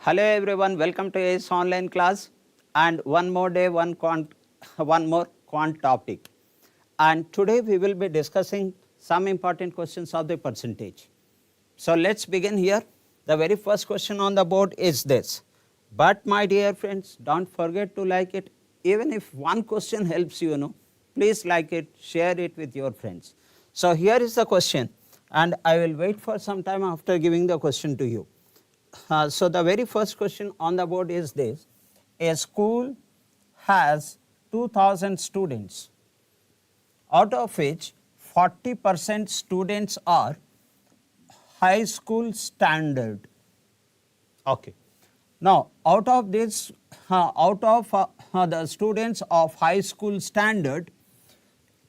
Hello everyone, welcome to ACE online class and one more day, one more quant topic. And today we will be discussing some important questions of the percentage. So let's begin here. The very first question on the board is this. But my dear friends, don't forget to like it. Even if one question helps you, please like it, share it with your friends. So here is the question, and I will wait for some time after giving the question to you. So the very first question on the board is this. A school has 2000 students, out of which 40% students are high school standard. Okay. Now, out of this, the students of high school standard,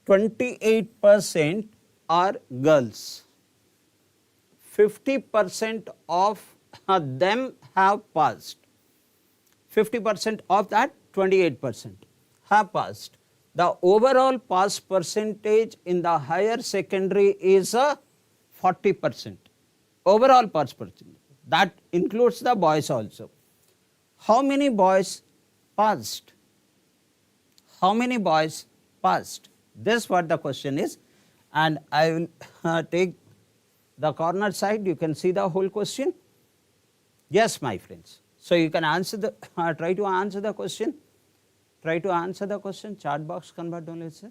28% are girls. 50% of them have passed. 50% of that, 28% have passed. The overall pass percentage in the higher secondary is 40%. Overall pass percentage. That includes the boys also. How many boys passed? How many boys passed? This is what the question is, and I will take the corner side. You can see the whole question. Yes, my friends. So you can answer the try to answer the question. Try to answer the question. Chat box convert only, sir.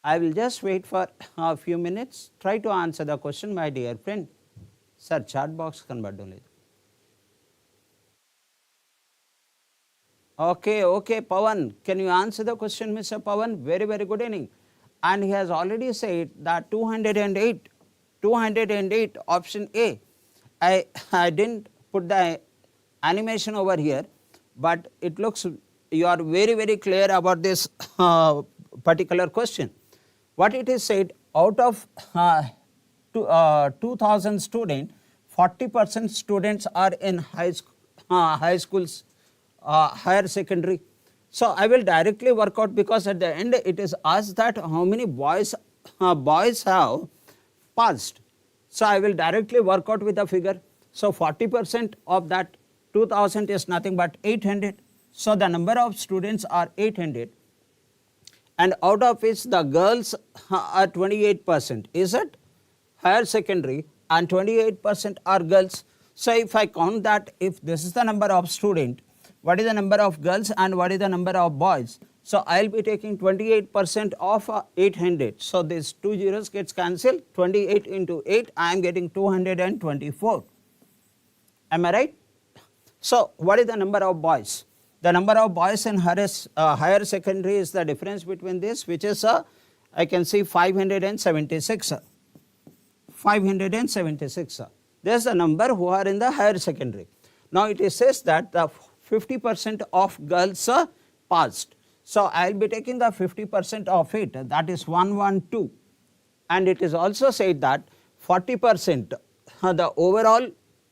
I will just wait for a few minutes. Try to answer the question, my dear friend. Sir, chat box convert only. Okay, Pawan. Can you answer the question, Mr. Pawan? Very, very good evening. And he has already said that 208 option A. I didn't put the animation over here, but it looks you are very, very clear about this particular question. What it is said, out of 2000 students, 40% students are in high schools, higher secondary. So I will directly work out, because at the end it is asked that how many boys have passed. So I will directly work out with the figure. So 40% of that 2000 is nothing but 800. So the number of students are 800, and out of which the girls are 28%. Is it higher secondary, and 28% are girls. So if I count that, if this is the number of student, what is the number of girls and what is the number of boys? So I will be taking 28% of 800. So these two zeros gets cancelled. 28 into 8, I am getting 224. Am I right? So what is the number of boys? The number of boys in higher secondary is the difference between this, which is I can see 576. 576. There is the number who are in the higher secondary. Now it says that the 50% of girls passed. So I will be taking the 50% of it, that is 112. And it is also said that 40%, the overall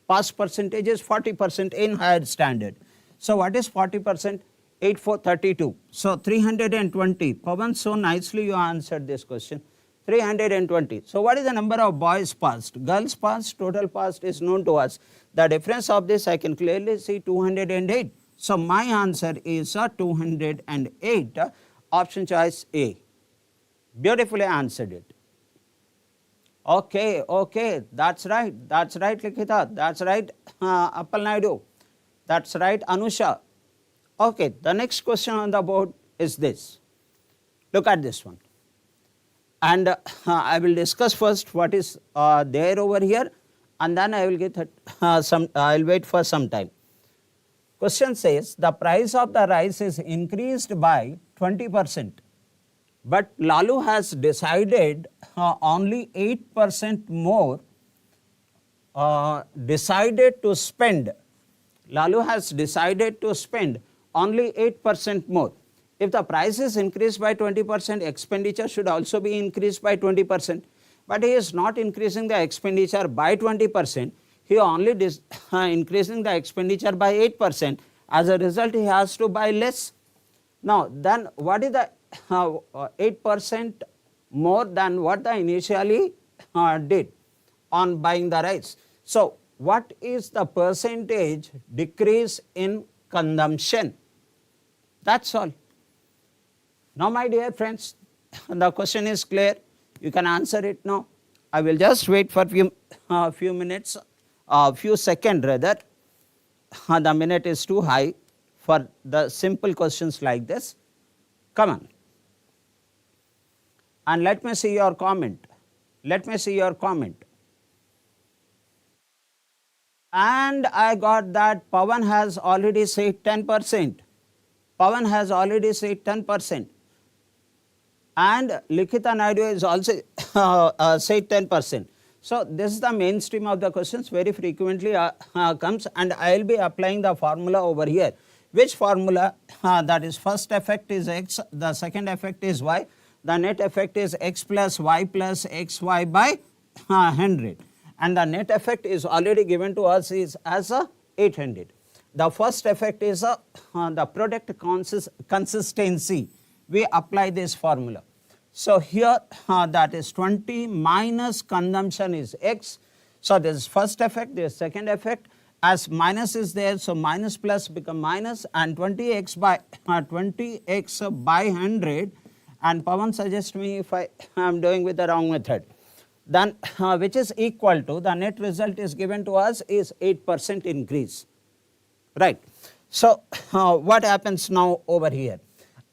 pass percentage is 40% in higher standard. So what is 40%? 8432. So 320. Pawan, so nicely you answered this question. 320. So what is the number of boys passed? Girls passed, total passed is known to us. The difference of this I can clearly see 208. So my answer is 208. Option choice A. Beautifully answered it. Okay, that's right, Likita, that's right, Appal Naidu, that's right, Anusha. Okay, the next question on the board is this. Look at this one. And I will discuss first what is there over here, and then I will get I will wait for some time. Question says the price of the rice is increased by 20%, but Lalu has decided only 8% more decided to spend. Lalu has decided to spend only 8% more. If the price is increased by 20%, expenditure should also be increased by 20%. But he is not increasing the expenditure by 20%. He only increasing the expenditure by 8%. As a result, he has to buy less. Now, then what is the 8% more than what they initially did on buying the rice? So what is the percentage decrease in consumption? That's all. Now, my dear friends, the question is clear. You can answer it now. I will just wait for few minutes, few seconds rather. The minute is too high for the simple questions like this. Come on. And let me see your comment. Let me see your comment. And I got that Pawan has already said 10%. Pawan has already said 10%. And Likhita Naidu is also said 10%. So, this is the mainstream of the questions, very frequently comes, and I will be applying the formula over here. Which formula? That is, first effect is x, the second effect is y, the net effect is x plus xy by 100, and the net effect is already given to us is as a 800. The first effect is the product consistency. We apply this formula. So, here that is 20 minus consumption is x. So, this is first effect, this is second effect. As minus is there, so minus plus become minus, and 20x by 100, and Pawan suggests me if I am doing with the wrong method, then which is equal to the net result is given to us is 8% increase, right. So, what happens now over here?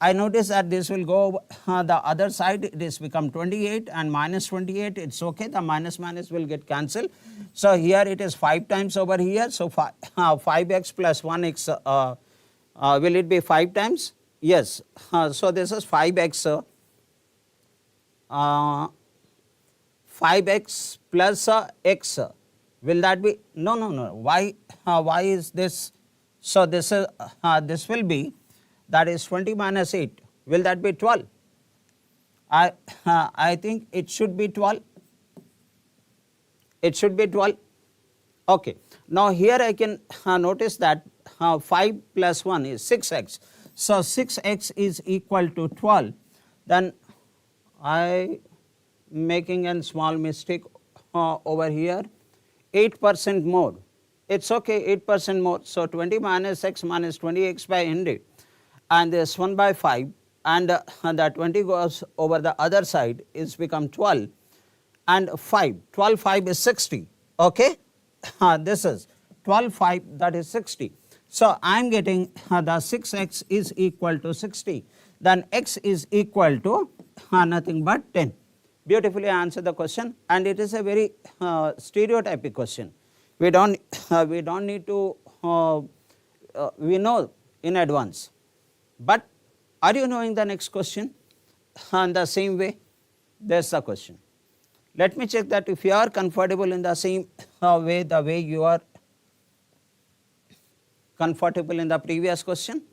I notice that this will go the other side, it is become 28 and minus 28, it is okay, the minus will get cancelled. So, here it is 5 times over here, so 5x plus 1x, will it be 5 times? Yes, so this is 5x, 5x plus x, will that be, no, why is this? So, this is this will be, that is 20 minus 8, will that be 12? I think it should be 12, it should be 12, okay. Now, here I can notice that 5 plus 1 is 6x, so 6x is equal to 12, then I making a small mistake over here, 8% more, it is okay, 8% more, so 20 minus x minus 20x by 100. And this 1 by 5, and the 20 goes over the other side is become 12, and 5, 12 5 is 60, okay. This is 12 5, that is 60. So, I am getting the 6x is equal to 60, then x is equal to nothing but 10. Beautifully answer the question, and it is a very stereotypic question. We don't need to we know in advance. But are you knowing the next question? In the same way, there is the question. Let me check that if you are comfortable in the same way, the way you are comfortable in the previous question.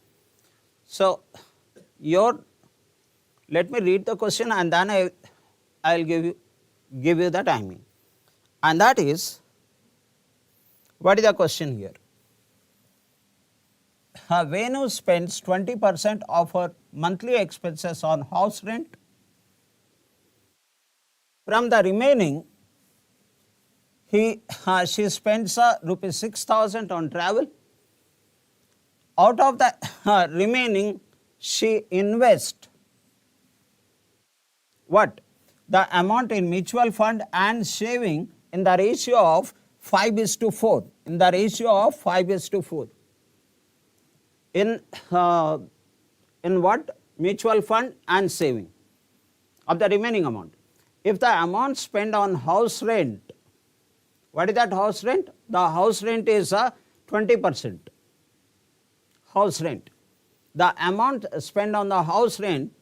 So, let me read the question, and then I will give you the timing. And that is, what is the question here? Venu spends 20% of her monthly expenses on house rent. From the remaining, she spends rupees 6,000 on travel. Out of the remaining, she invests what? The amount in mutual fund and saving in the ratio of 5:4. In the ratio of 5:4. In what? Mutual fund and saving of the remaining amount. If the amount spent on house rent, what is that house rent? The house rent is 20%. House rent. The amount spent on the house rent,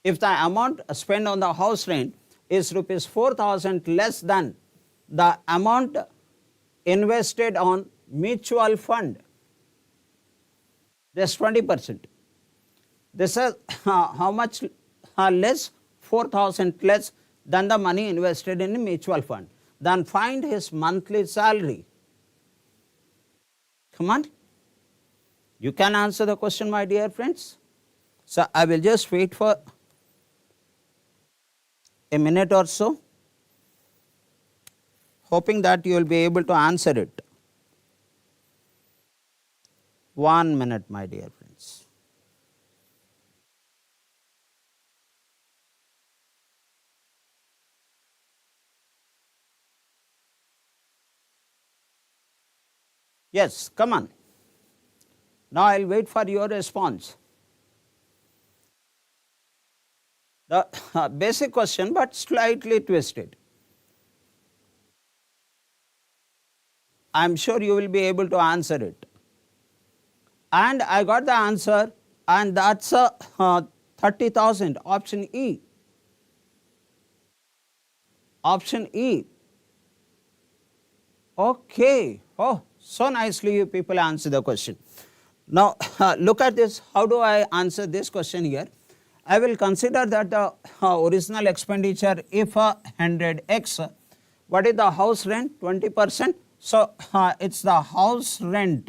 if the amount spent on the house rent is rupees 4,000 less than the amount invested on mutual fund, this 20%. This is how much less? 4,000 less than the money invested in a mutual fund. Then find his monthly salary. Come on. You can answer the question, my dear friends. So, I will just wait for a minute or so. hoping that you will be able to answer it. 1 minute, my dear friends. Yes, come on. Now I will wait for your response. The basic question, but slightly twisted. I am sure you will be able to answer it. And I got the answer, and that's 30,000, option E. Option E. Okay. Oh, so nicely you people answer the question. Now, look at this. How do I answer this question here? I will consider that the original expenditure, if 100x, what is the house rent? 20%. So, it's the house rent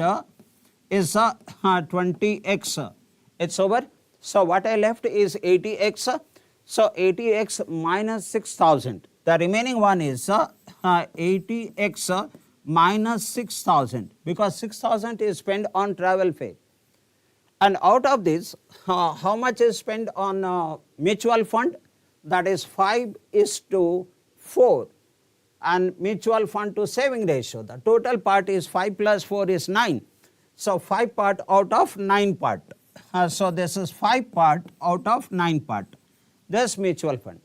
is 20x. It's over. So, what I left is 80x. So, 80x minus 6,000. The remaining one is 80x minus 6,000, because 6,000 is spent on travel fare. And out of this, how much is spent on mutual fund? That is 5:4, and mutual fund to saving ratio. The total part is 5 plus 4 is 9. So, 5 part out of 9 part. So, this is 5 part out of 9 part. This mutual fund.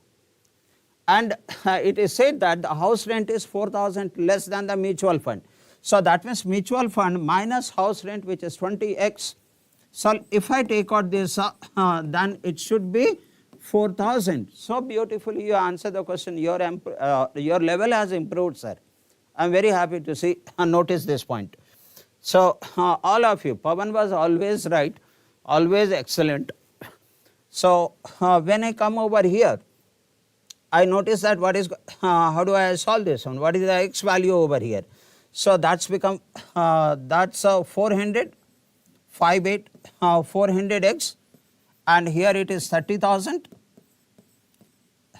And it is said that the house rent is 4,000 less than the mutual fund. So, that means mutual fund minus house rent, which is 20x. So, if I take out this, then it should be 4,000. So beautifully you answer the question. Your level has improved, sir. I am very happy to see notice this point. So all of you, Pavan was always right, always excellent. So when I come over here, I notice that what is how do I solve this one? What is the x value over here? So that's become that's 400, 58, 400x, and here it is 30,000.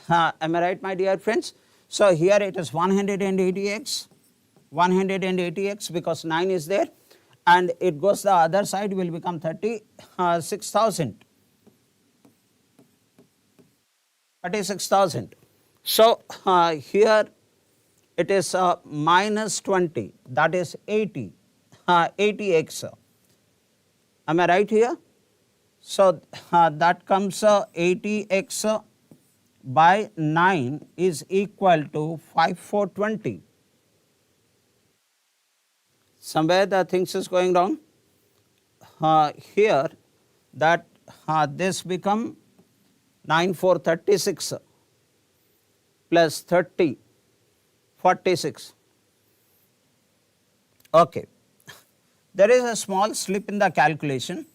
Am I right, my dear friends? So here it is 180x, 180x, because 9 is there, and it goes the other side, will become 36,000. 36,000. So here it is minus 20, that is 80, 80x. Am I right here? So that comes 80x by 9 is equal to 5420. Somewhere the things is going wrong. Here that this become 9436 plus 30, 46. Okay. There is a small slip in the calculation,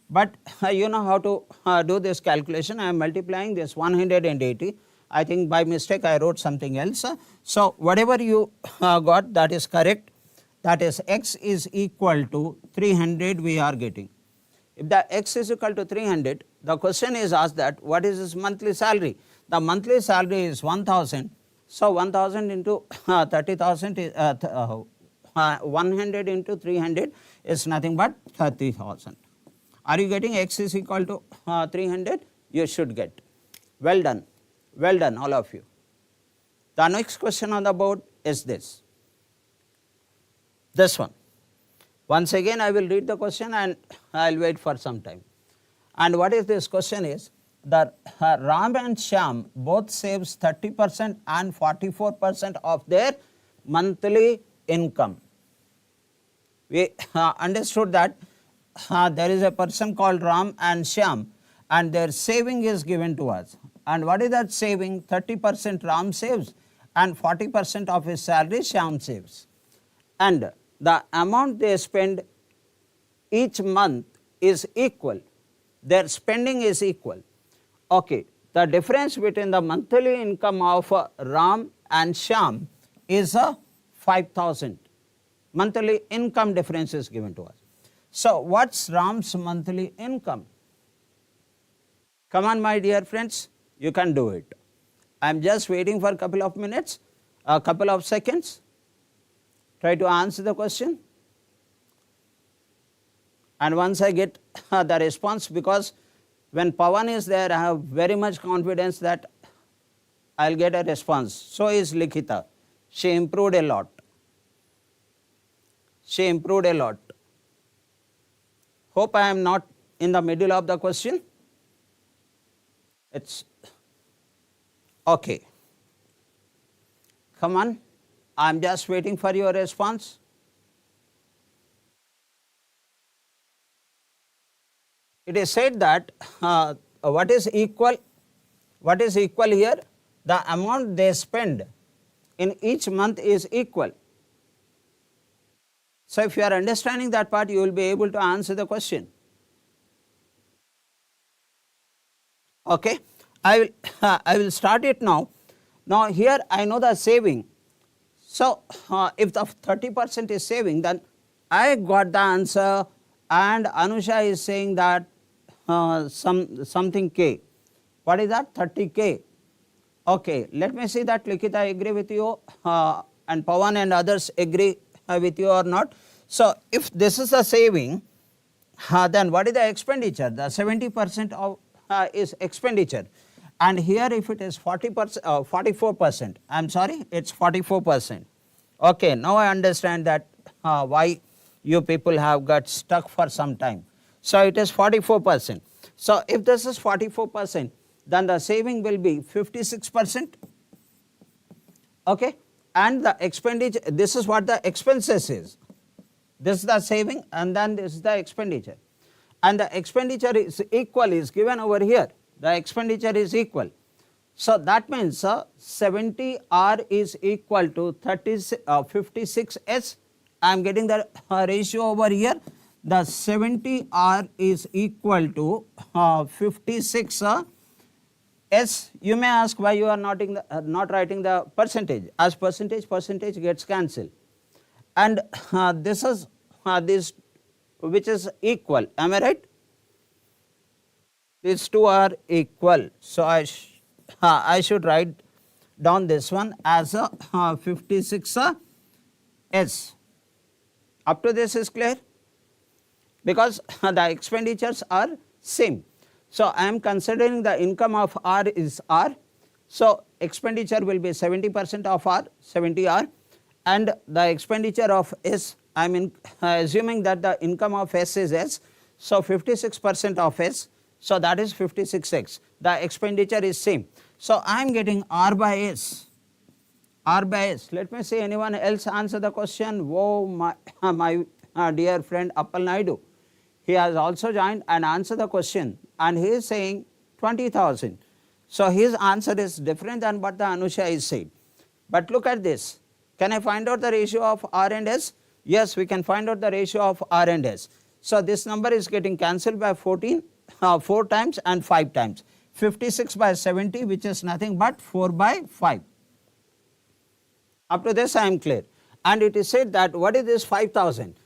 but you know how to do this calculation. I am multiplying this 180. I think by mistake I wrote something else. So whatever you got, that is correct. That is x is equal to 300 we are getting. If the x is equal to 300, the question is asked that what is his monthly salary? The monthly salary is 1,000. So 1,000 into 30,000 is 100 into 300 is nothing but 30,000. Are you getting x is equal to 300? You should get. Well done. Well done, all of you. The next question on the board is this. This one. Once again I will read the question and I will wait for some time. And what is this question is, the Ram and Shyam both saves 30% and 44% of their monthly income. We understood that there is a person called Ram and Shyam, and their saving is given to us. And what is that saving? 30% Ram saves and 40% of his salary Shyam saves. And the amount they spend each month is equal. Their spending is equal. Okay, the difference between the monthly income of Ram and Shyam is 5,000. Monthly income difference is given to us. So what's Ram's monthly income? Come on, my dear friends, you can do it. I am just waiting for a couple of minutes, a couple of seconds. Try to answer the question. And once I get the response, because when Pawan is there, I have very much confidence that I will get a response. So is Likita. She improved a lot. She improved a lot. Hope I am not in the middle of the question. It's okay. Come on, I am just waiting for your response. It is said that what is equal here? The amount they spend in each month is equal. So if you are understanding that part, you will be able to answer the question. Okay, I will start it now. Now here I know the saving. So if the 30% is saving, then I got the answer, and Anusha is saying that something K. What is that? 30K. Okay, let me see that Likita agree with you, and Pawan and others agree with you or not. So if this is a saving, then what is the expenditure? The 70% of is expenditure, and here if it is 44%, I am sorry, it's 44%. Okay, now I understand that why you people have got stuck for some time. So it is 44%. So if this is 44%, then the saving will be 56%. Okay, and the expenditure, this is what the expenses is. This is the saving, and then this is the expenditure. And the expenditure is equal, is given over here. The expenditure is equal. So that means 70R is equal to 56S. I am getting the ratio over here. The 70R is equal to 56S. You may ask why you are not writing the percentage, as percentage gets cancelled. And this is this which is equal, am I right? These two are equal. So I should write down this one as a 56S. Up to this is clear? Because the expenditures are same. So I am considering the income of R is R. So expenditure will be 70% of R, 70R, and the expenditure of S, I am assuming that the income of S is S. So 56% of S, so that is 56X. The expenditure is same. So I am getting R by S. R by S. Let me see anyone else answer the question. Whoa, my dear friend Appal Naidu. He has also joined and answered the question, and he is saying 20,000. So his answer is different than what the Anusha is saying. But look at this. Can I find out the ratio of R and S? Yes, we can find out the ratio of R and S. So this number is getting cancelled by 4 times and 5 times. 56 by 70, which is nothing but 4 by 5. Up to this I am clear. And it is said that what is this 5,000?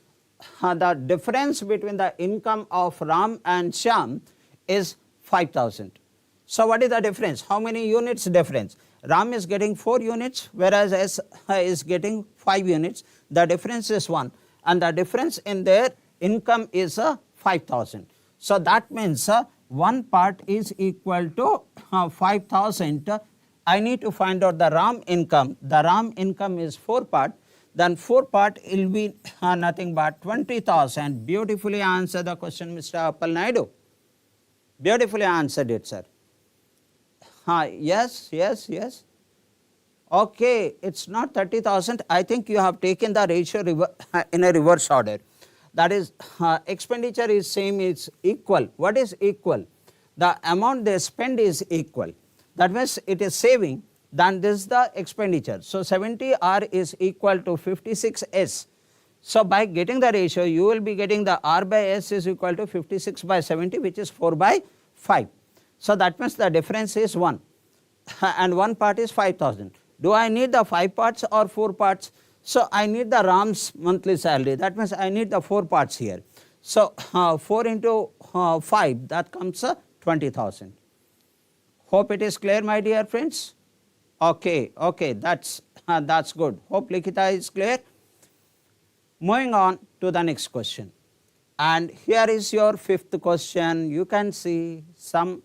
The difference between the income of Ram and Shyam is 5,000. So what is the difference? How many units difference? Ram is getting 4 units, whereas S is getting 5 units. The difference is 1, and the difference in their income is 5,000. So that means one part is equal to 5,000. I need to find out the Ram income. The Ram income is 4 part. Then 4 part will be nothing but 20,000. Beautifully answered the question, Mr. Appal Naidu. Beautifully answered it, sir. Yes. Okay, it's not 30,000. I think you have taken the ratio in a reverse order. That is, expenditure is same, is equal. What is equal? The amount they spend is equal. That means it is saving, then this is the expenditure. So 70R is equal to 56S. So by getting the ratio, you will be getting the R by S is equal to 56 by 70, which is 4 by 5. So that means the difference is 1, and one part is 5,000. Do I need the 5 parts or 4 parts? So I need the Ram's monthly salary. That means I need the 4 parts here. So 4 into 5, that comes 20,000. Hope it is clear, my dear friends. Okay, okay, that's good. Hope Likita is clear. Moving on to the next question, and here is your fifth question. You can see some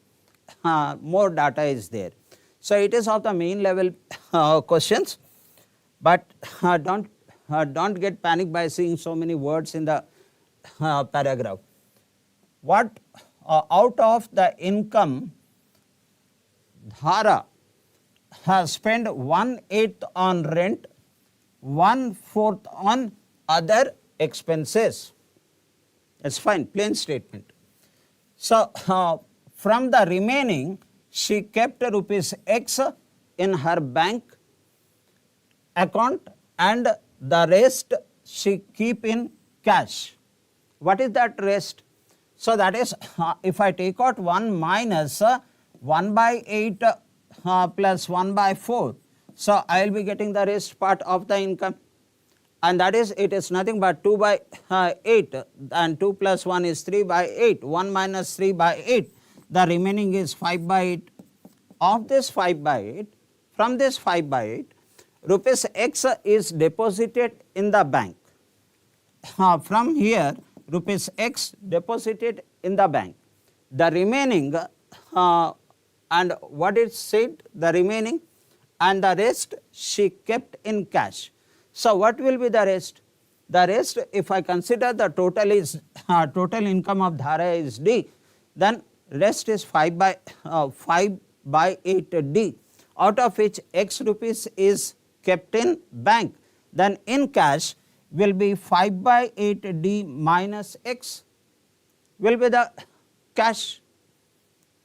more data is there. So it is of the main level questions, but don't get panic by seeing so many words in the paragraph. What out of the income, Dhara has spent 1/8 on rent, 1/4 on other expenses. That's fine, plain statement. So from the remaining, she kept rupees X in her bank account and the rest she keep in cash. What is that rest? So that is if I take out 1 minus 1/8 plus 1/4, so I will be getting the rest part of the income, and that is, it is nothing but 2/8, and 2 plus 1 is 3/8, 1 minus 3/8, the remaining is 5/8. Of this 5/8, from this 5/8, rupees X is deposited in the bank. From here, rupees X deposited in the bank. The remaining, and what it said, the remaining and the rest she kept in cash. So what will be the rest? The rest, if I consider the total is total income of Dhara is D, then rest is 5/8D, out of which X rupees is kept in bank, then in cash will be 5/8D minus X will be the cash.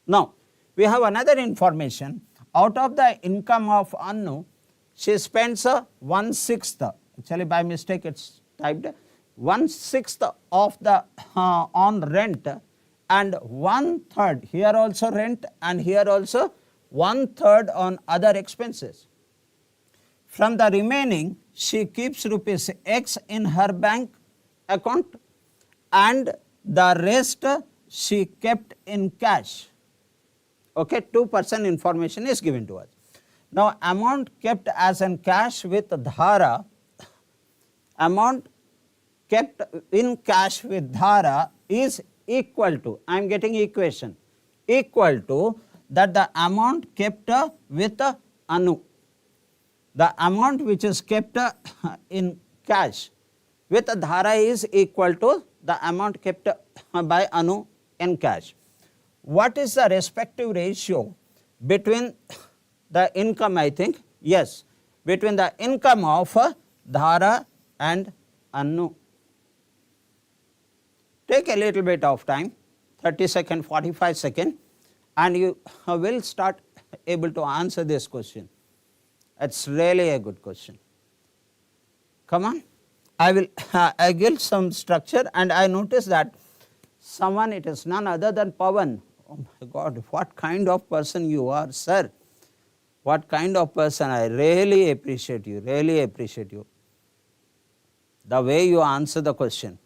Now we have another information. Out of the income of Anu, she spends 1/6, actually by mistake it's typed 1/6 of the on rent, and 1/3 here also rent, and here also 1/3 on other expenses. From the remaining, she keeps rupees X in her bank account and the rest she kept in cash. Okay, 2% information is given to us. Now amount kept as in cash with Dhara, amount kept in cash with Dhara is equal to, I am getting equation, equal to that the amount kept with Anu. The amount which is kept in cash with Dhara is equal to the amount kept by Anu in cash. What is the respective ratio between the income, I think, yes, between the income of Dhara and Anu? Take a little bit of time, 30 seconds, 45 seconds, and you will start able to answer this question. It's really a good question. Come on. I give some structure, and I notice that someone, it is none other than Pawan. Oh my God, what kind of person you are, sir. What kind of person. I really appreciate you, really appreciate you. The way you answer the question.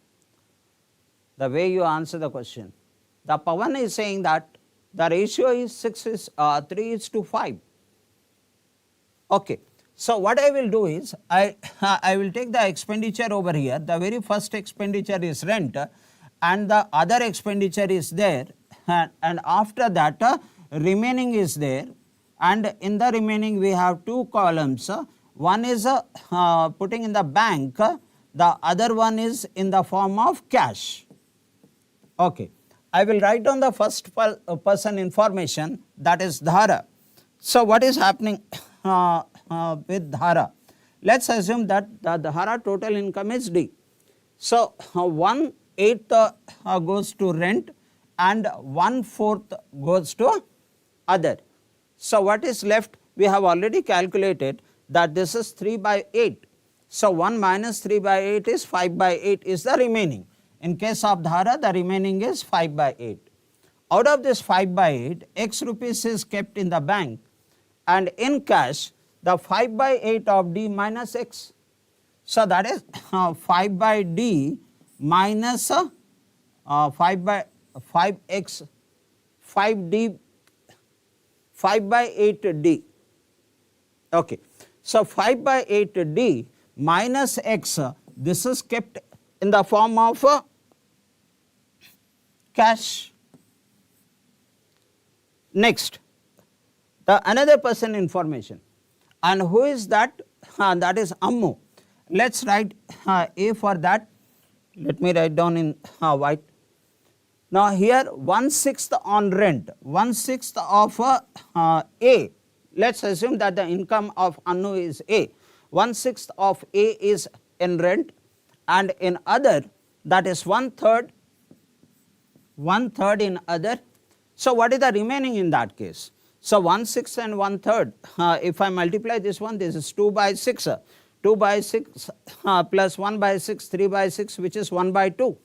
The way you answer the question. The Pawan is saying that the ratio is 3:5. Okay. So what I will do is, I will take the expenditure over here. The very first expenditure is rent, and the other expenditure is there, and after that remaining is there, and in the remaining we have two columns. One is putting in the bank, the other one is in the form of cash. Okay. I will write down the first person information, that is Dhara. So what is happening with Dhara? Let's assume that the Dhara total income is D. So 1/8 goes to rent and 1/4 goes to other. So what is left? We have already calculated that this is 3/8. So 1 minus 3/8 is 5/8 is the remaining. In case of Dhara, the remaining is 5/8. Out of this 5/8, X rupees is kept in the bank, and in cash the 5/8 of D minus X. So that is 5/D minus 5x 5D 5/8D. Okay. So 5 by 8 D minus X, this is kept in the form of cash. Next, the another person information, and who is that? That is Ammu. Let's write A for that. Let me write down in white. Now here 1/6 on rent, 1/6 of A. Let's assume that the income of Anu is A. 1/6 of A is in rent, and in other that is 1/3, 1/3 in other. So what is the remaining in that case? So 1/6 and 1/3. If I multiply this one, this is 2 by 6. 2 by 6 plus 1 by 6, 3 by 6, which is 1 by 2.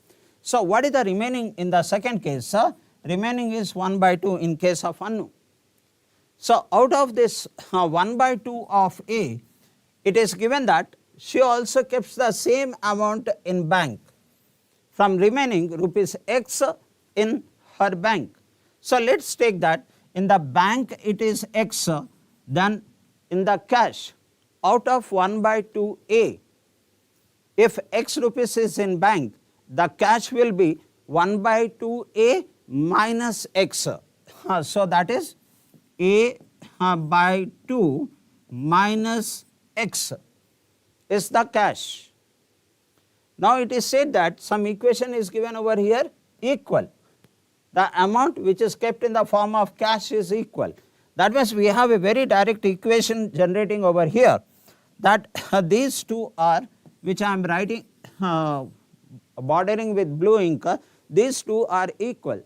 So what is the remaining in the second case? Remaining is 1 by 2 in case of Anu. So out of this 1 by 2 of A, it is given that she also keeps the same amount in bank, from remaining rupees X in her bank. So let us take that in the bank it is X, then in the cash out of 1 by 2 A, if X rupees is in bank, the cash will be 1 by 2 A minus X. So that is A by 2 minus X is the cash. Now it is said that some equation is given over here, equal. The amount which is kept in the form of cash is equal. That means we have a very direct equation generating over here, that these two are, which I am writing bordering with blue ink, these two are equal.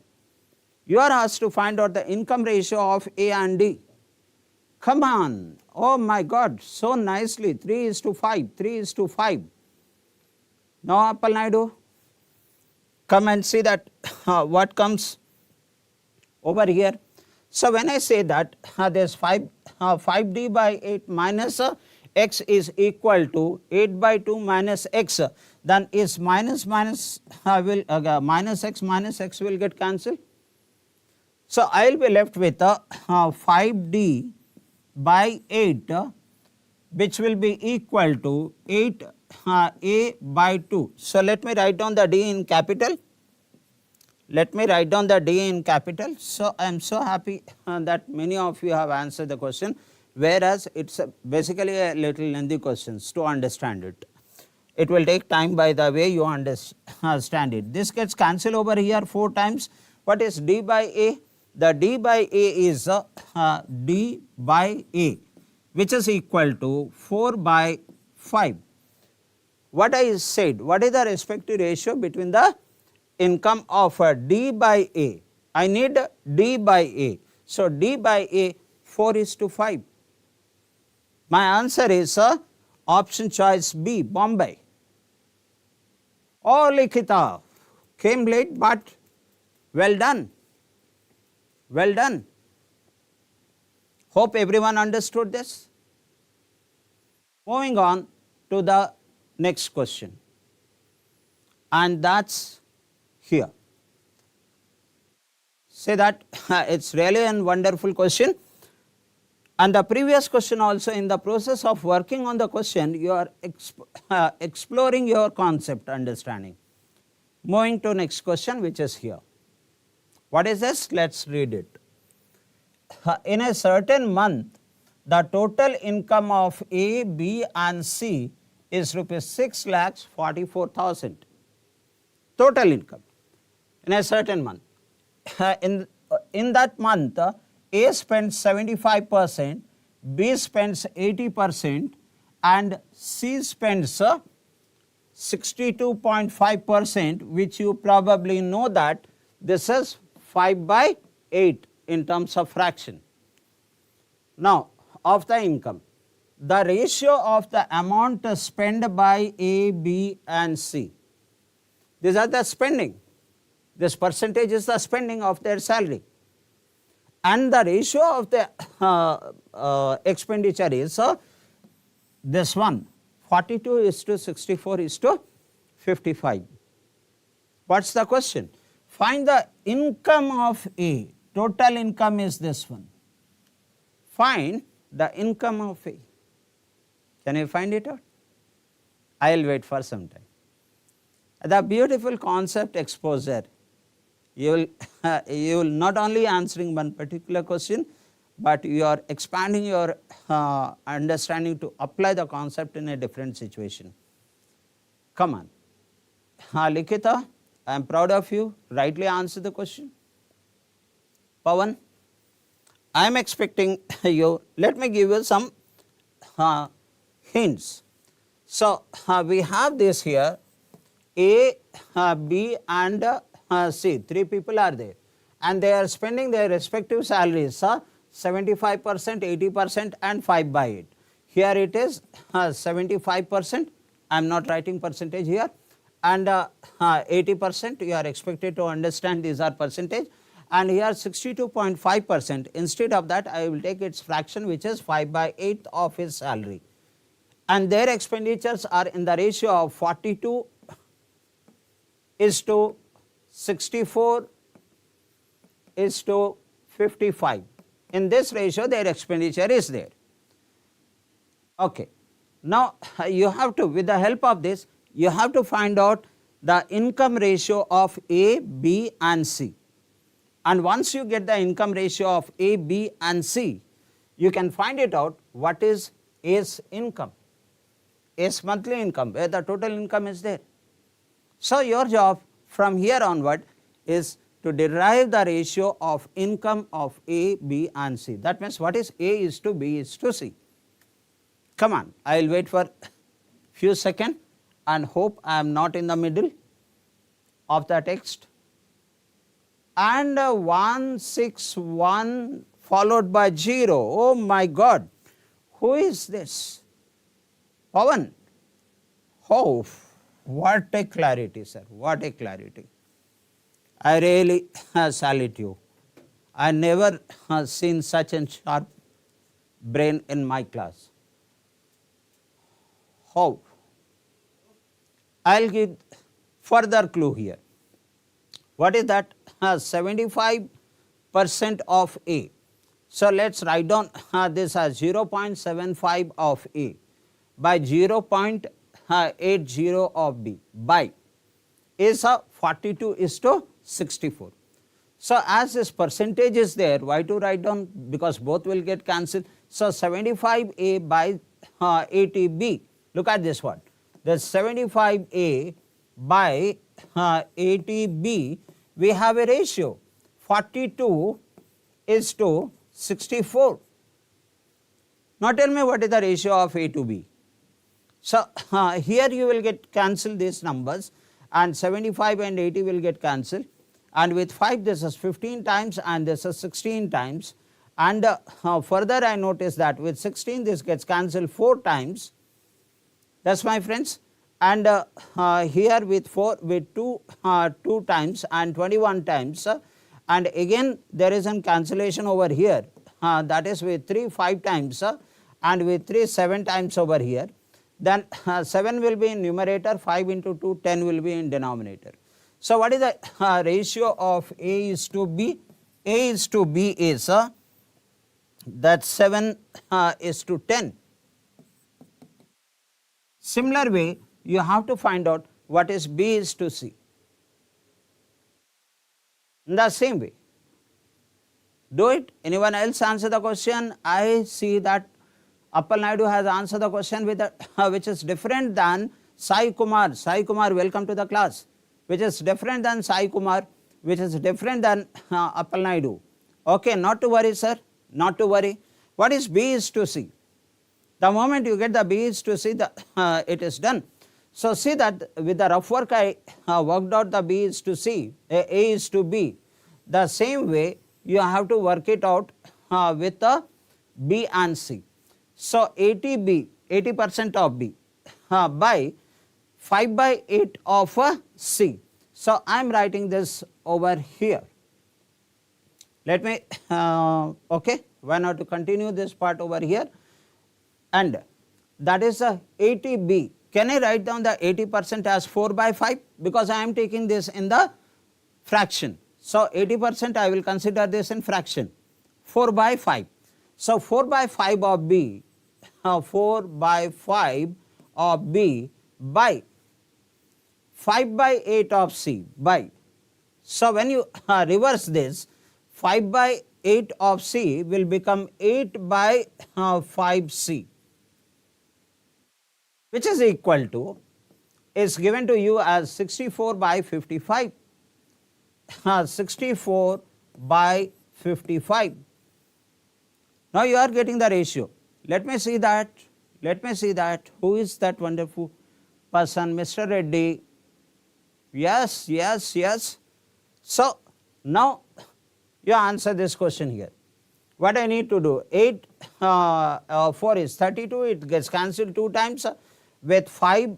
You are asked to find out the income ratio of A and D. Come on, oh my God, so nicely, 3:5, 3:5. Now Appal Naidu, come and see that what comes over here. So when I say that there is 5D by 8 minus X is equal to 8 by 2 minus X, then is minus minus X will get cancelled. So I will be left with 5D by 8, which will be equal to 8A by 2. So let me write down the D in capital. Let me write down the D in capital. So I am so happy that many of you have answered the question, whereas it is basically a little lengthy questions to understand it. It will take time by the way you understand it. This gets cancelled over here 4 times. What is D by A? The D by A is D by A, which is equal to 4 by 5. What I said, what is the respective ratio between the income of D by A? I need D by A. So D by A 4:5. My answer is option choice B, Bombay. Oh Likhita, came late but well done. Well done. Hope everyone understood this. Moving on to the next question, and that's here. Say that it's really a wonderful question, and the previous question also, in the process of working on the question, you are exploring your concept understanding. Moving to next question, which is here. What is this? Let's read it. In a certain month, the total income of A, B and C is rupees 6,44,000. Total income in a certain month. In that month, A spends 75%, B spends 80% and C spends 62.5%, which you probably know that this is 5 by 8 in terms of fraction. Now of the income, the ratio of the amount spent by A, B and C. These are the spending. This percentage is the spending of their salary. And the ratio of the expenditure is this one, 42:64:55. What's the question? Find the income of A. Total income is this one. Find the income of A. Can you find it out? I will wait for some time. The beautiful concept exposure, you will not only answering one particular question, but you are expanding your understanding to apply the concept in a different situation. Come on. Likita, I am proud of you, rightly answer the question. Pawan, I am expecting you, let me give you some hints. So, we have this here, A, B and C, 3 people are there, and they are spending their respective salaries, 75%, 80% and 5/8. Here it is 75%, I am not writing percentage here, and 80% you are expected to understand these are percentage, and here 62.5%. Instead of that, I will take its fraction, which is 5/8 of his salary, and their expenditures are in the ratio of 42 is to 64 is to 55. In this ratio their expenditure is there. Okay. Now, you have to, with the help of this, you have to find out the income ratio of A, B and C. And once you get the income ratio of A, B and C, you can find it out what is A's income, A's monthly income, where the total income is there. So, your job from here onward is to derive the ratio of income of A, B and C. That means what is A is to B is to C. Come on, I will wait for few seconds and hope I am not in the middle of the text. And 161 followed by 0. Oh my God, who is this? Pawan. Oh, what a clarity, sir, what a clarity. I really salute you. I never seen such a sharp brain in my class. How? I will give further clue here. What is that? 75% of A. So, let us write down this as 0.75 of A by 0.80 of B by is 42 is to 64. So, as this percentage is there, why to write down? Because both will get cancelled. So, 75A by 80B. Look at this one. The 75A by 80B, we have a ratio 42 is to 64. Now, tell me what is the ratio of A to B. So, here you will get cancel these numbers, and 75 and 80 will get cancelled, and with 5 this is 15 times and this is 16 times, and further I notice that with 16 this gets cancelled 4 times. That is, my friends, and here with 4 with 2 times and 21 times, and again there is a cancellation over here, that is with 3 5 times and with 3 7 times over here. Then 7 will be in numerator, 5 into 2 10 will be in denominator. So, what is the ratio of A is to B? A is to B is that 7 is to 10. Similar way, you have to find out what is B is to C. In the same way, do it. Anyone else answer the question? I see that Appal Naidu has answered the question with which is different than Sai Kumar. Sai Kumar, welcome to the class. Which is different than Sai Kumar, which is different than Appal Naidu. Okay, not to worry, sir, not to worry. What is B is to C? The moment you get the B is to C, it is done. So, see that with the rough work I worked out the B is to C, A is to B. The same way you have to work it out with the B and C. So, 80B, 80% of B by 5/8 of C. So, I am writing this over here. Let me, okay, why not to continue this part over here, and that is 80B. Can I write down the 80% as 4/5? Because I am taking this in the fraction. So, 80% I will consider this in fraction, 4/5. So, 4/5 of B 4 by 5 of B by 5 by 8 of C by. So, when you reverse this, 5 by 8 of C will become 8 by 5 C, which is equal to, is given to you as 64 by 55. 64 by 55. Now you are getting the ratio. Let me see that. Let me see that. Who is that wonderful person? Mr. Reddy. Yes, yes, yes. So now you answer this question here. What I need to do? 8, 4 is 32. It gets cancelled 2 times. With 5,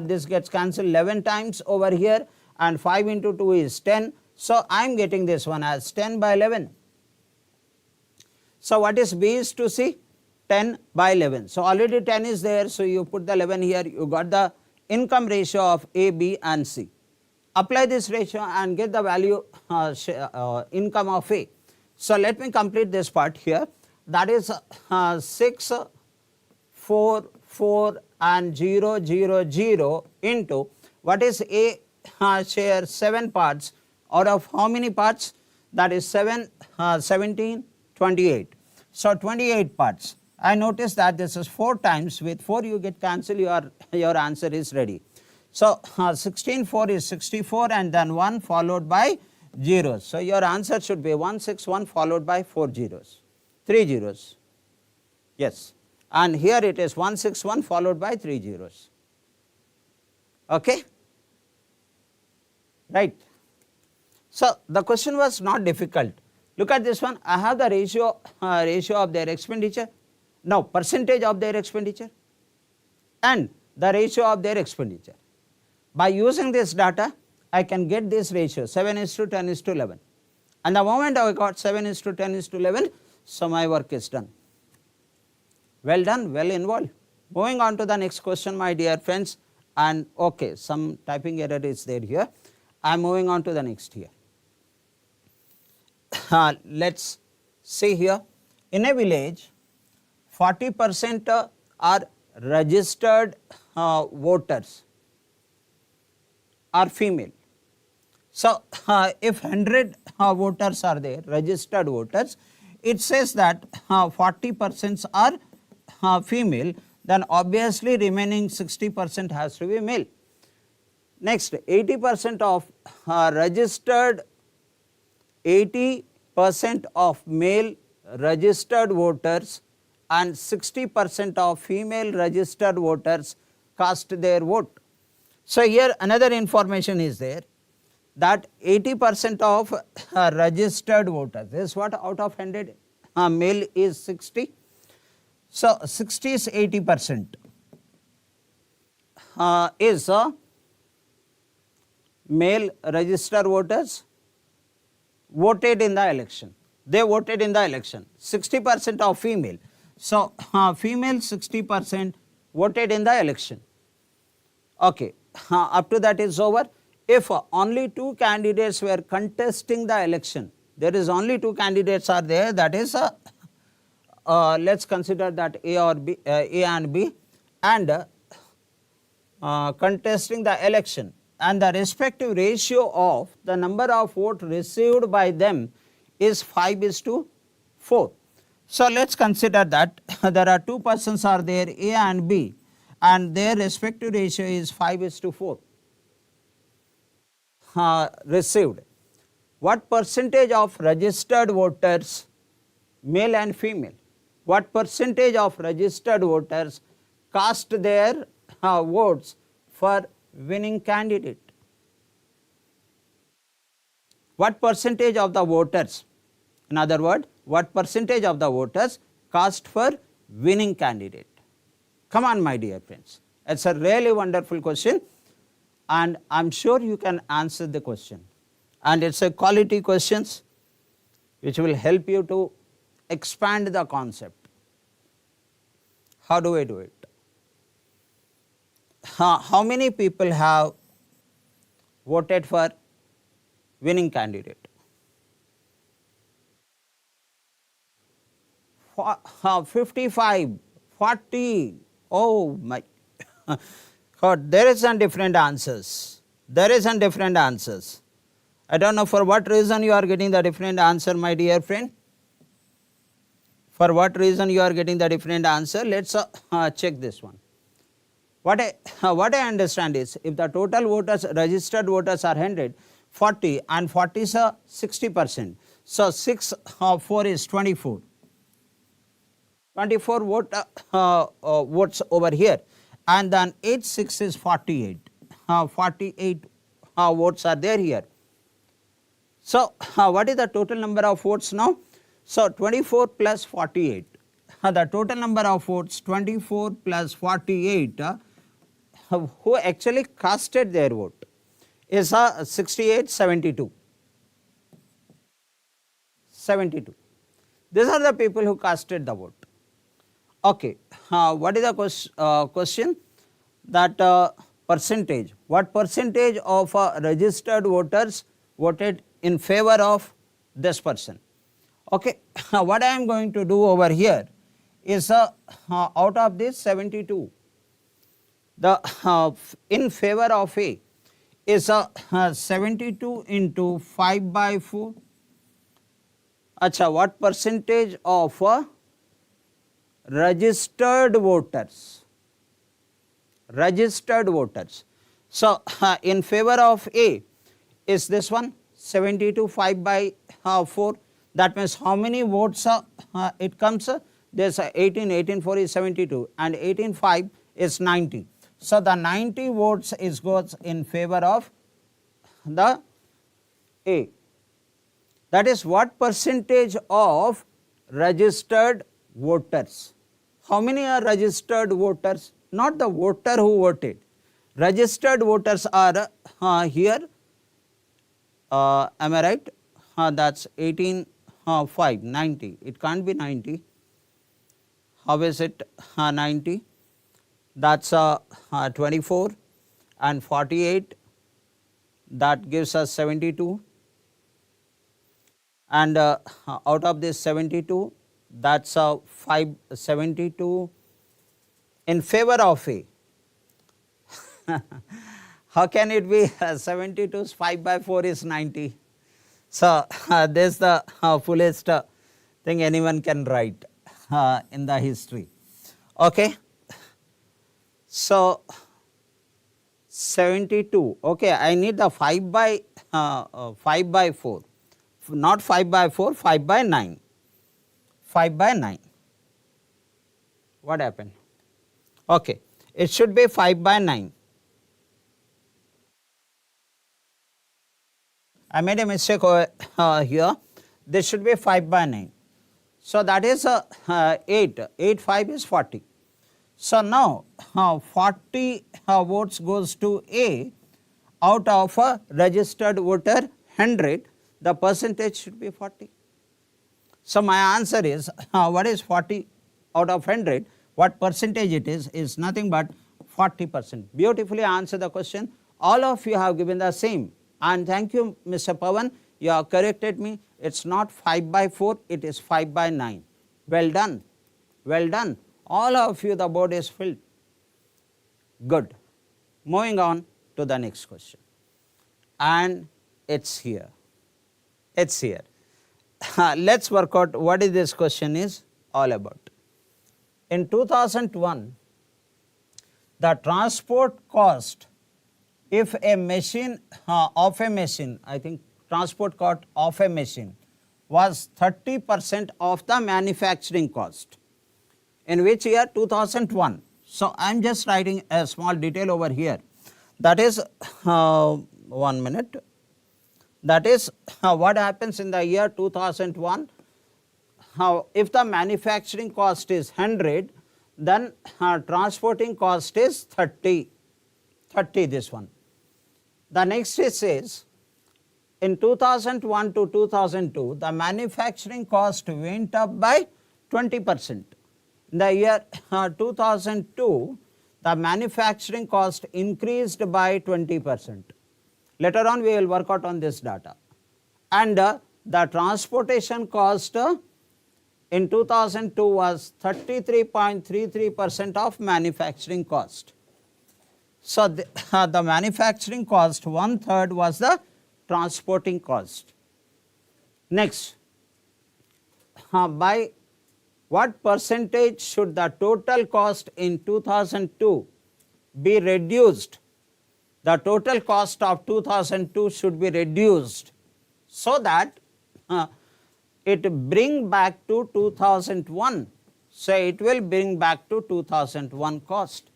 this gets cancelled 11 times over here, and 5 into 2 is 10. So I am getting this one as 10 by 11. So what is B is to C? 10 by 11. So already 10 is there. So you put the 11 here. You got the income ratio of A, B and C. Apply this ratio and get the value income of A. So let me complete this part here. That is 6, 4, 4 and 0, 0, 0 into what is A share 7 parts out of how many parts? That is 7, 17, 28. So 28 parts. I notice that this is 4 times. With 4 you get cancel, your answer is ready. So 16, 4 is 64 and then 1 followed by zeros. So your answer should be 161 followed by 4 zeros, 3 zeros. Yes. And here it is 161 followed by 3 zeros. Okay? Right. So the question was not difficult. Look at this one. I have the ratio of their expenditure. Now percentage of their expenditure and the ratio of their expenditure. By using this data, I can get this ratio 7 is to 10 is to 11. And the moment I got 7 is to 10 is to 11, so my work is done. Well done, well involved. Moving on to the next question, my dear friends. And okay, some typing error is there here. I am moving on to the next here. Let's see here. In a village, 40% are registered voters are female. So if 100 voters are there, registered voters, it says that 40% are female, then obviously remaining 60% has to be male. Next, 80% of registered, 80% of male registered voters and 60% of female registered voters cast their vote. So here another information is there that 80% of registered voters, this is what out of 100 male is 60. So 60 is 80% is male registered voters voted in the election. They voted in the election. 60% of female. So female 60% voted in the election. Okay, up to that is over. If only 2 candidates were contesting the election, there is only 2 candidates are there, that is let's consider that A or B, A and B, and contesting the election, and the respective ratio of the number of votes received by them is 5:4. So let's consider that there are 2 persons are there, A and B, and their respective ratio is 5:4 received. What percentage of registered voters, male and female, what percentage of registered voters cast their votes for winning candidate? What percentage of the voters, in other words, what percentage of the voters cast for winning candidate? Come on, my dear friends. It's a really wonderful question, and I'm sure you can answer the question. And it's a quality questions which will help you to expand the concept. How do I do it? How many people have voted for winning candidate? 55 40. Oh my God, there is some different answers. There is some different answers. I don't know for what reason you are getting the different answer, my dear friend. For what reason you are getting the different answer? Let's check this one. What I understand is, if the total voters, registered voters are 100, 40 and 40 is 60%. So 6 4 is 24. 24 votes over here, and then 8 6 is 48. 48 votes are there here. So what is the total number of votes now? So 24 plus 48. The total number of votes 24 plus 48 who actually casted their vote is 68 72. 72. These are the people who casted the vote. Okay, what is the question? That percentage, what percentage of registered voters voted in favor of this person? Okay, what I am going to do over here is out of this 72, the in favor of A is 72 into 5 by 4. Acha, what percentage of registered voters? Registered voters. So in favor of A is this one, 72 5 by 4. That means how many votes it comes? There's 18, 18 4 is 72 and 18 5 is 90. So the 90 votes is goes in favor of the A. That is what percentage of registered voters. How many are registered voters? Not the voter who voted. Registered voters are here. Am I right? That's 18 5, 90. It can't be 90. How is it 90? That's 24 and 48. That gives us 72. And out of this 72, that's 572 in favor of A. How can it be 72 5 by 4 is 90? So this is the fullest thing anyone can write in the history. Okay. So 72. Okay, I need the 5 by 4. Not 5 by 4, 5 by 9. 5 by 9. What happened? Okay, it should be 5 by 9. I made a mistake here. This should be 5 by 9. So that is 8. 8 5 is 40. So now 40 votes goes to A out of a registered voter 100. The percentage should be 40. So my answer is what is 40 out of 100? What percentage it is nothing but 40%. Beautifully answer the question. All of you have given the same. And thank you, Mr. Pawan, you have corrected me. It's not 5 by 4, it is 5 by 9. Well done. Well done. All of you, the board is filled. Good. Moving on to the next question. And it's here. It's here. Let's work out what is this question is all about. In 2001, the transport cost, if a machine of a machine, I think transport cost of a machine was 30% of the manufacturing cost. In which year? 2001. So I am just writing a small detail over here. That is 1 minute. That is what happens in the year 2001. If the manufacturing cost is 100, then transporting cost is 30. 30 this one. The next it says in 2001 to 2002, the manufacturing cost went up by 20%. In the year 2002, the manufacturing cost increased by 20%. Later on, we will work out on this data. And the transportation cost in 2002 was 33.33% of manufacturing cost. So, the manufacturing cost, 1/3 was the transporting cost. Next, by what percentage should the total cost in 2002 be reduced? The total cost of 2002 should be reduced so that it bring back to 2001. So, it will bring back to 2001 cost.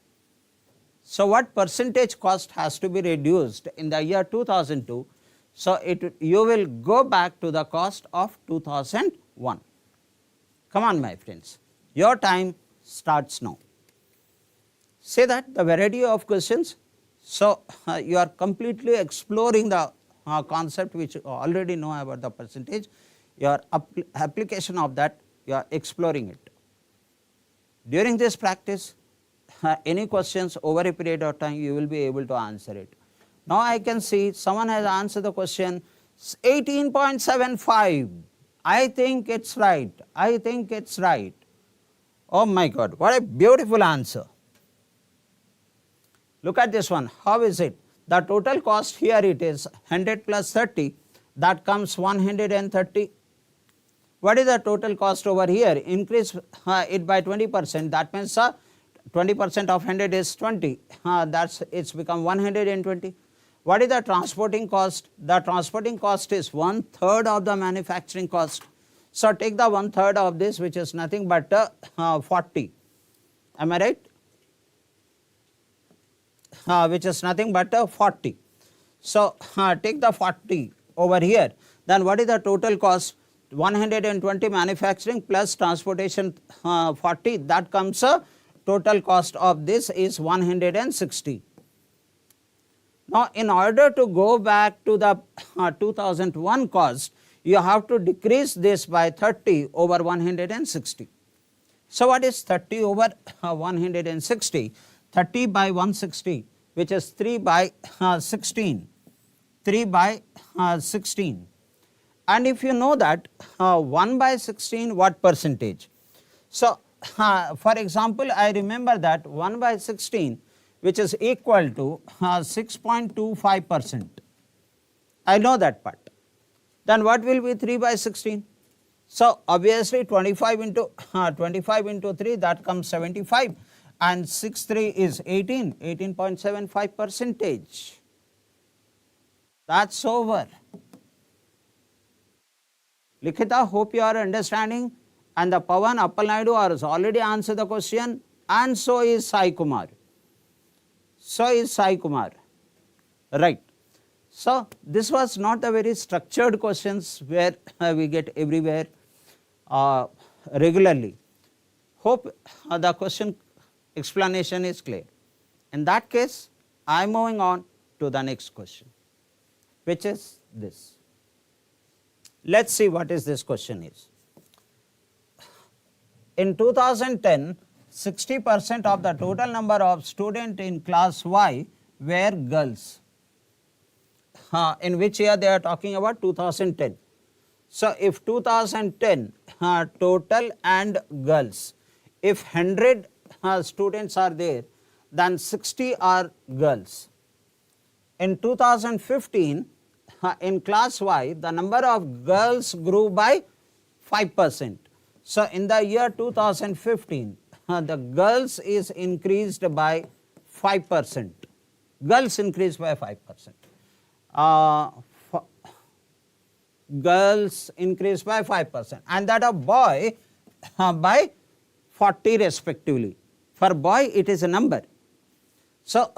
So, what percentage cost has to be reduced in the year 2002? So, you will go back to the cost of 2001. Come on my friends, your time starts now. See that the variety of questions. So, you are completely exploring the concept which you already know about the percentage. Your application of that, you are exploring it. During this practice, any questions over a period of time, you will be able to answer it. Now, I can see someone has answered the question 18.75. I think it is right. I think it is right. Oh my God, what a beautiful answer. Look at this one. How is it? The total cost here it is 100 plus 30, that comes 130. What is the total cost over here? Increase it by 20%, that means 20% of 100 is 20, that's it's become 120. What is the transporting cost? The transporting cost is 1/3 of the manufacturing cost. So, take the 1/3 of this, which is nothing but 40, am I right? Which is nothing but 40. So, take the 40 over here, then what is the total cost? 120 manufacturing plus transportation 40, that comes total cost of this is 160. Now, in order to go back to the 2001 cost, you have to decrease this by 30 over 160. So, what is 30 over 160? 30 by 160, which is 3 by 16, 3 by 16. And if you know that 1 by 16, what percentage? So, for example, I remember that 1 by 16, which is equal to 6.25%. I know that part. Then what will be 3 by 16? So, obviously 25 into 3, that comes 75, and 6 3 is 18, 18.75 percentage. That's over. Likhita, hope you are understanding, and the Pavan Appalnaidu has already answered the question, and so is Sai Kumar. So is Sai Kumar, right. So, this was not the very structured questions where we get everywhere regularly. Hope the question explanation is clear. In that case, I am moving on to the next question, which is this. Let us see what is this question is. In 2010, 60% of the total number of students in class Y were girls. In which year they are talking about? 2010. So, if 2010 total and girls, if 100 students are there, then 60 are girls. In 2015, in class Y, the number of girls grew by 5%. So, in the year 2015, the girls is increased by 5%. Girls increased by 5%. Girls increased by 5%, and that of boy by 40 respectively. For boy, it is a number. So,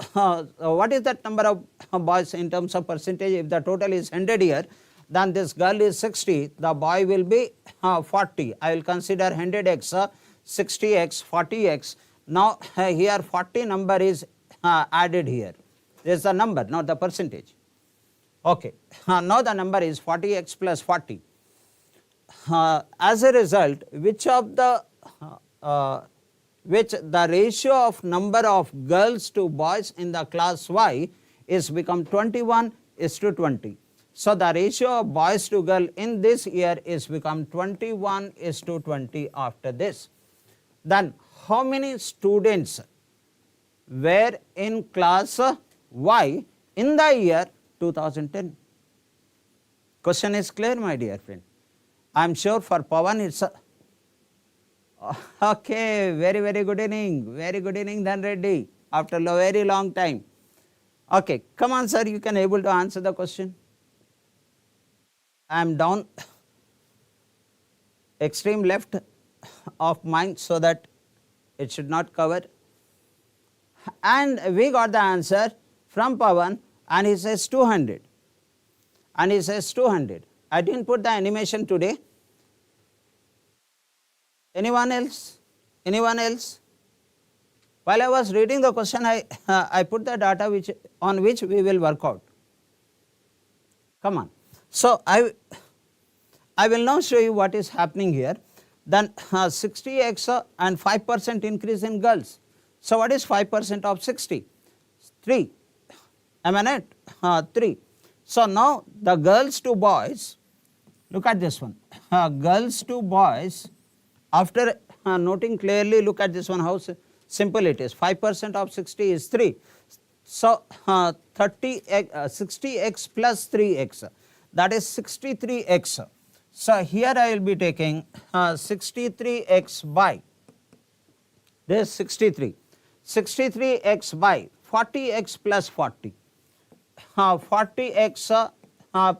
what is that number of boys in terms of percentage? If the total is 100 here, then this girl is 60, the boy will be 40. I will consider 100x, 60x, 40x. Now, here 40 number is added here. This is the number, not the percentage. Okay. Now, the number is 40x plus 40. As a result, which the ratio of number of girls to boys in the class Y is become 21:20. So the ratio of boys to girl in this year is become 21:20 after this. Then how many students were in class Y in the year 2010? Question is clear, my dear friend. I am sure for Pawan it's okay. Very good evening. Very good evening, Dhan Reddy. After a very long time. Okay, come on, sir. You can able to answer the question. I am down extreme left of mine so that it should not cover. And we got the answer from Pawan, and he says 200. And he says 200. I didn't put the animation today. Anyone else? Anyone else? While I was reading the question, I put the data on which we will work out. Come on. So I will now show you what is happening here. Then 60x and 5% increase in girls. So what is 5% of 60? 3. Am I right? 3. So now the girls to boys, look at this one. Girls to boys, after noting clearly, look at this one, how simple it is. 5% of 60 is 3. So 60x plus 3x, that is 63x. So here I will be taking 63x by, this 63. 63x by 40x plus 40. 40x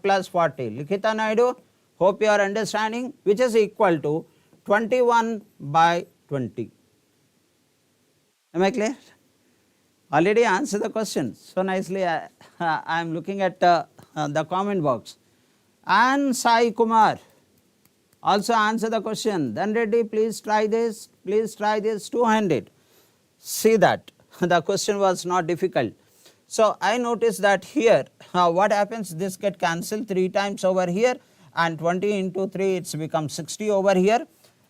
plus 40. Likhita Naidu, hope you are understanding, which is equal to 21/20. Am I clear? Already answered the question so nicely. I am looking at the comment box. And Sai Kumar also answer the question. Then Reddy, please try this. Please try this. 200. See that the question was not difficult. So I noticed that here what happens, this get cancelled 3 times over here, and 20 into 3 it's become 60 over here,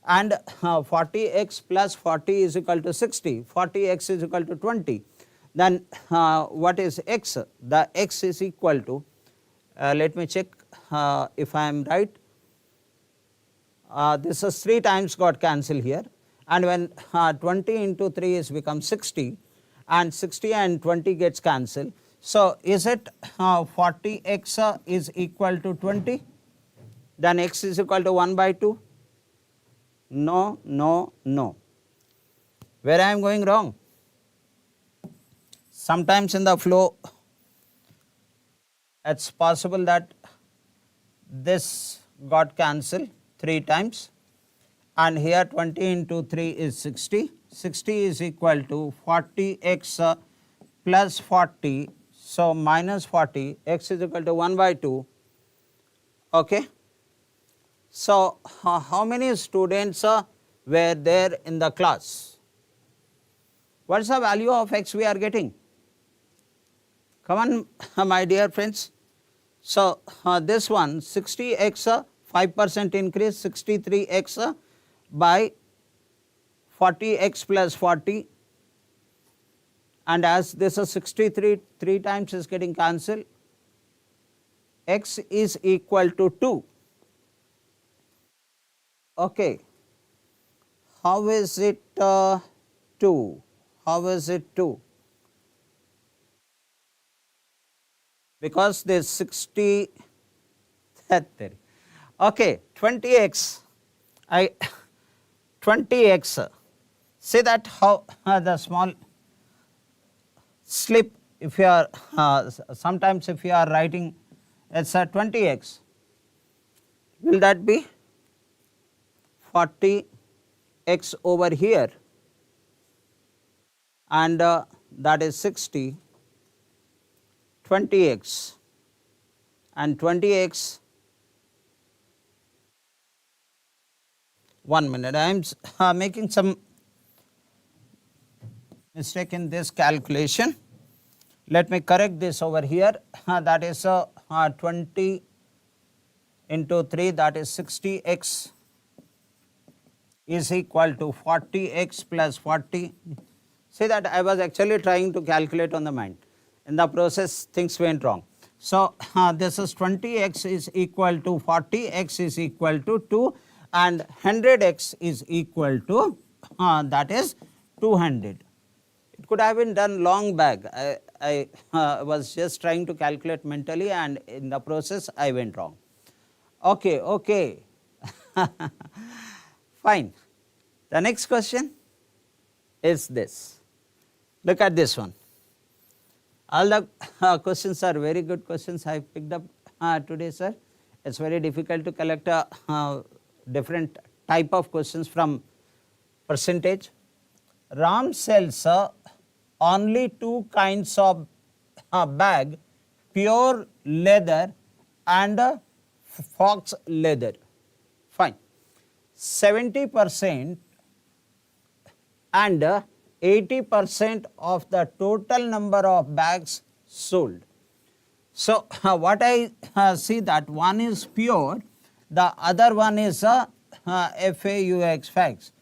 and 40x plus 40 is equal to 60, 40x is equal to 20. Then what is x? The x is equal to, let me check if I am right, this is 3 times got cancelled here, and when 20 into 3 is become 60, and 60 and 20 gets cancelled. So is it 40x is equal to 20? Then x is equal to 1/2? No, no, no. Where I am going wrong? Sometimes in the flow it's possible that this got cancelled 3 times, and here 20 into 3 is 60. 60 is equal to 40x plus 40, so minus 40, x is equal to 1/2. Okay. So how many students were there in the class? What is the value of x we are getting? Come on, my dear friends. So this one 60x 5% increase, 63x by 40x plus 40, and as this is 63, 3 times is getting cancelled, x is equal to 2. Okay, how is it 2? How is it 2? Because this 60, okay, 20x, 20x. See that how the small slip, if you are sometimes if you are writing it's a 20x, will that be 40x over here, and that is 60, 20x, and 20x. 1 minute, I am making some mistake in this calculation. Let me correct this over here. That is 20 into 3, that is 60x is equal to 40x plus 40. See that I was actually trying to calculate on the mind. In the process things went wrong. So, this is 20x is equal to 40x is equal to 2 and 100x is equal to that is 200. It could have been done long back. I was just trying to calculate mentally and in the process I went wrong. Okay, okay. Fine. The next question is this. Look at this one. All the questions are very good questions I picked up today, sir. It's very difficult to collect a different type of questions from percentage. Ram sells only two kinds of bag, pure leather and fox leather. Fine. 70% and 80% of the total number of bags sold. So, what I see that one is pure, the other one is FAUX fax.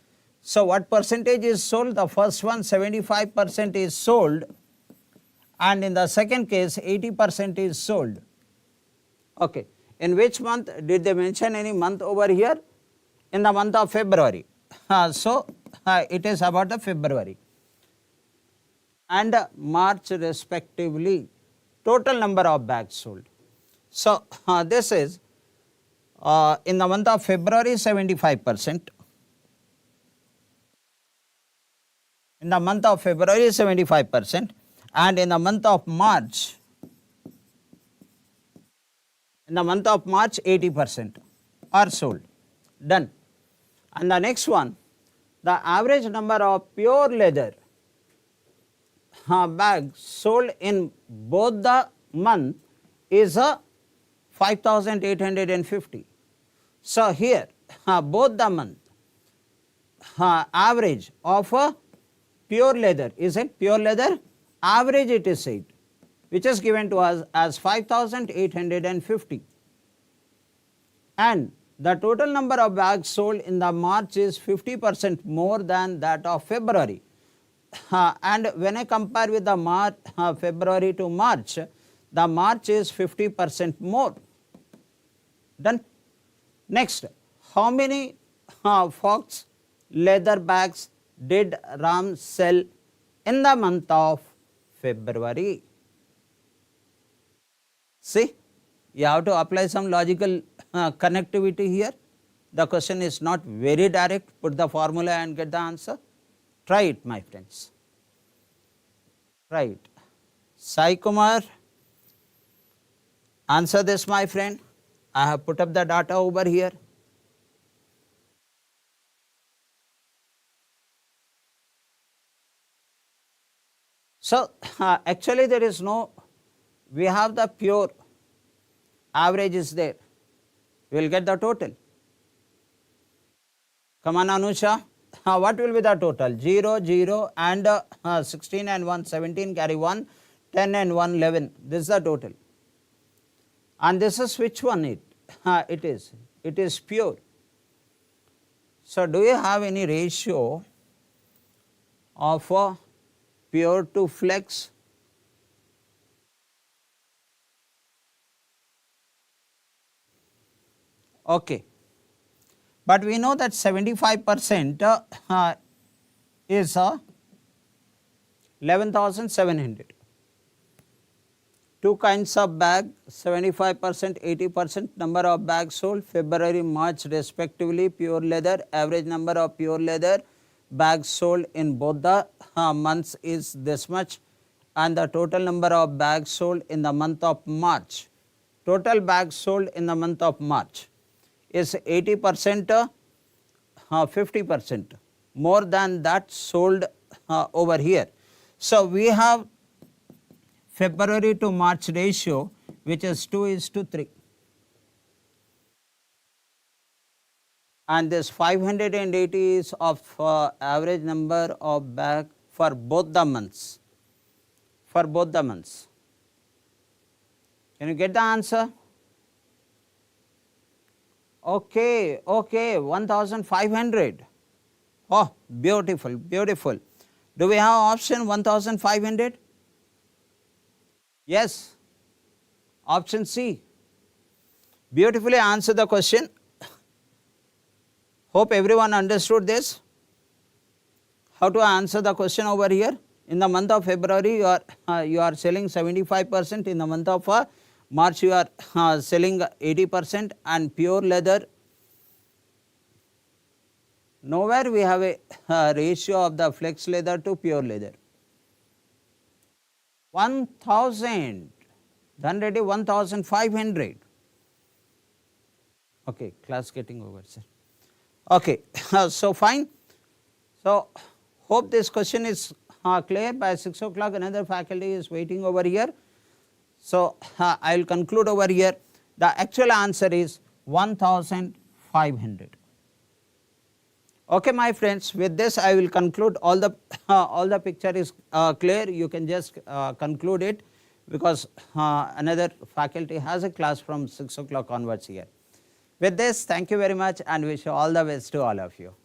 So, what percentage is sold? The first one 75% is sold and in the second case 80% is sold. Okay. In which month? Did they mention any month over here? In the month of February. So, it is about the February and March respectively, total number of bags sold. So, this is in the month of February 75%, in the month of February 75% and in the month of March, 80% are sold. Done. And the next one, the average number of pure leather bags sold in both the month is 5,850. So, here both the month average of pure leather, is it pure leather? Average it is said, which is given to us as 5,850 and the total number of bags sold in the March is 50% more than that of February. And when I compare with the February to March, the March is 50% more. Done. Next, how many fox leather bags did Ram sell in the month of February? See, you have to apply some logical connectivity here. The question is not very direct, put the formula and get the answer. Try it, my friends. Try it. Sai Kumar, answer this, my friend. I have put up the data over here. So, actually there is no, we have the pure, average is there. We will get the total. Come on, Anusha. What will be the total? 0, 0 and 16 and 1, 17 carry 1, 10 and 1, 11. This is the total. And this is which one it is? It is pure. So, do you have any ratio of pure to flex? Okay. But we know that 75% is 11,700. Two kinds of bag, 75%, 80% number of bags sold, February, March respectively, pure leather, average number of pure leather bags sold in both the months is this much and the total number of bags sold in the month of March. Total bags sold in the month of March is 80%, 50% more than that sold over here. So, we have February to March ratio which is 2:3 and this 580 is of average number of bag for both the months, Can you get the answer? Okay, 1500. Oh, beautiful, beautiful. Do we have option 1500? Yes. Option C. Beautifully answer the question. Hope everyone understood this. How to answer the question over here? In the month of February, you are selling 75%. In the month of March, you are selling 80%, and pure leather. Nowhere we have a ratio of the flex leather to pure leather. 1000. Done ready? 1500. Okay, class getting over, sir. Okay, so fine. So hope this question is clear. By 6 o'clock another faculty is waiting over here. So I will conclude over here. The actual answer is 1500. Okay, my friends, with this I will conclude. All the picture is clear. You can just conclude it, because another faculty has a class from 6 o'clock onwards here. With this, thank you very much and wish you all the best to all of you.